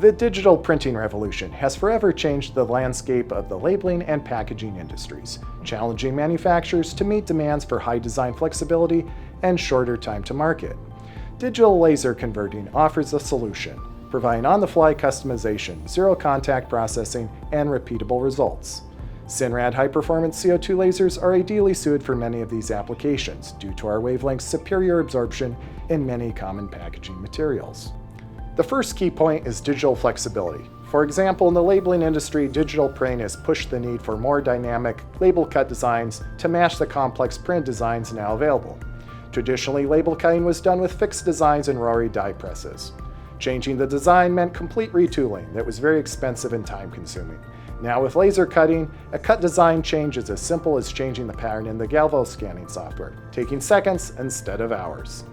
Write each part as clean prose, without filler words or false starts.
The digital printing revolution has forever changed the landscape of the labeling and packaging industries, challenging manufacturers to meet demands for high design flexibility and shorter time to market. Digital laser converting offers a solution, providing on-the-fly customization, zero-contact processing, and repeatable results. Synrad high-performance CO2 lasers are ideally suited for many of these applications due to our wavelength's superior absorption in many common packaging materials. The first key point is digital flexibility. For example, in the labeling industry, digital printing has pushed the need for more dynamic label cut designs to match the complex print designs now available. Traditionally, label cutting was done with fixed designs and rotary die presses. Changing the design meant complete retooling that was very expensive and time-consuming. Now with laser cutting, a cut design change is as simple as changing the pattern in the galvo scanning software, taking seconds instead of hours.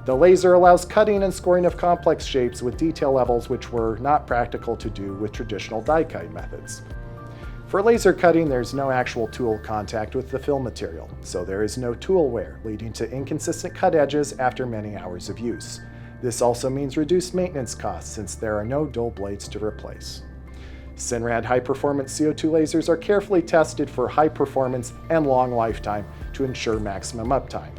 The laser allows cutting and scoring of complex shapes with detail levels which were not practical to do with traditional die cutting methods. For laser cutting, there's no actual tool contact with the film material, so there is no tool wear, leading to inconsistent cut edges after many hours of use. This also means reduced maintenance costs since there are no dull blades to replace. Synrad high-performance CO2 lasers are carefully tested for high performance and long lifetime to ensure maximum uptime.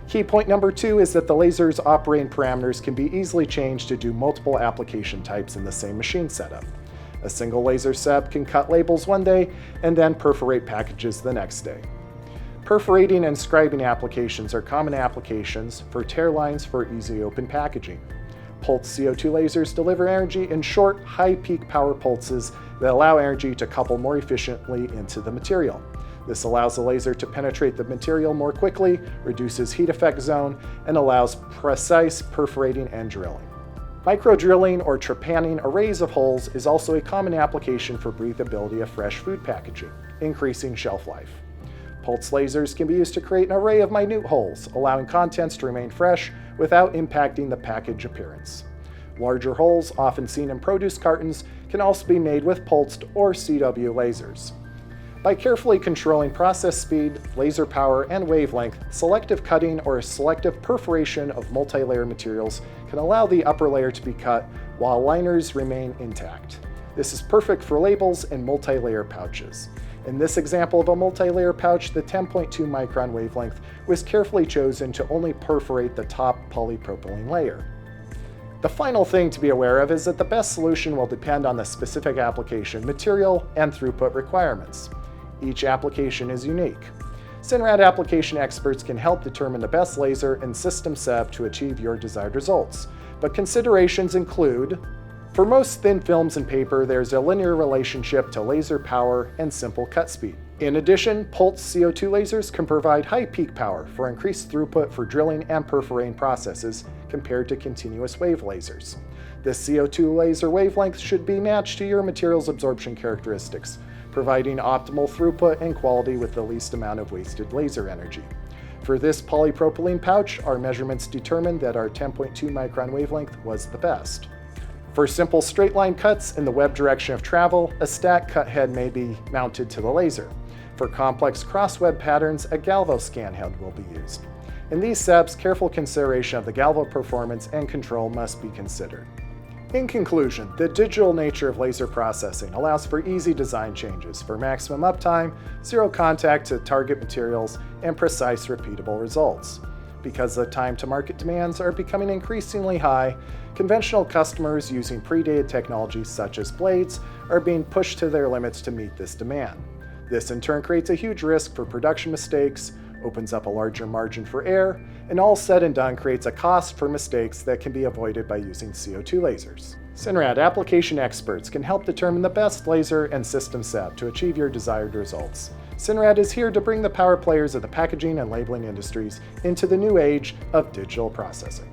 Key point number 2 is that the laser's operating parameters can be easily changed to do multiple application types in the same machine setup. A single laser sub can cut labels one day and then perforate packages the next day. Perforating and scribing applications are common applications for tear lines for easy open packaging. Pulsed CO2 lasers deliver energy in short, high peak power pulses that allow energy to couple more efficiently into the material. This allows the laser to penetrate the material more quickly, reduces heat effect zone, and allows precise perforating and drilling. Micro-drilling or trepanning arrays of holes is also a common application for breathability of fresh food packaging, increasing shelf life. Pulse lasers can be used to create an array of minute holes, allowing contents to remain fresh without impacting the package appearance. Larger holes, often seen in produce cartons, can also be made with pulsed or CW lasers. By carefully controlling process speed, laser power, and wavelength, selective cutting or selective perforation of multi-layer materials can allow the upper layer to be cut while liners remain intact. This is perfect for labels and multi-layer pouches. In this example of a multi-layer pouch, the 10.2 micron wavelength was carefully chosen to only perforate the top polypropylene layer. The final thing to be aware of is that the best solution will depend on the specific application, material, and throughput requirements. Each application is unique. Synrad application experts can help determine the best laser and system setup to achieve your desired results, but considerations include: for most thin films and paper, there's a linear relationship to laser power and simple cut speed. In addition, pulsed CO2 lasers can provide high peak power for increased throughput for drilling and perforating processes compared to continuous wave lasers. This CO2 laser wavelength should be matched to your material's absorption characteristics, providing optimal throughput and quality with the least amount of wasted laser energy. For this polypropylene pouch, our measurements determined that our 10.2 micron wavelength was the best. For simple straight line cuts in the web direction of travel, a stack cut head may be mounted to the laser. For complex cross-web patterns, a galvo scan head will be used. In these steps, careful consideration of the galvo performance and control must be considered. In conclusion, the digital nature of laser processing allows for easy design changes for maximum uptime, zero contact to target materials, and precise repeatable results. Because the time to market demands are becoming increasingly high, conventional customers using predated technologies such as blades are being pushed to their limits to meet this demand. This in turn creates a huge risk for production mistakes, opens up a larger margin for error, and all said and done creates a cost for mistakes that can be avoided by using CO2 lasers. Synrad application experts can help determine the best laser and system setup to achieve your desired results. Synrad is here to bring the power players of the packaging and labeling industries into the new age of digital processing.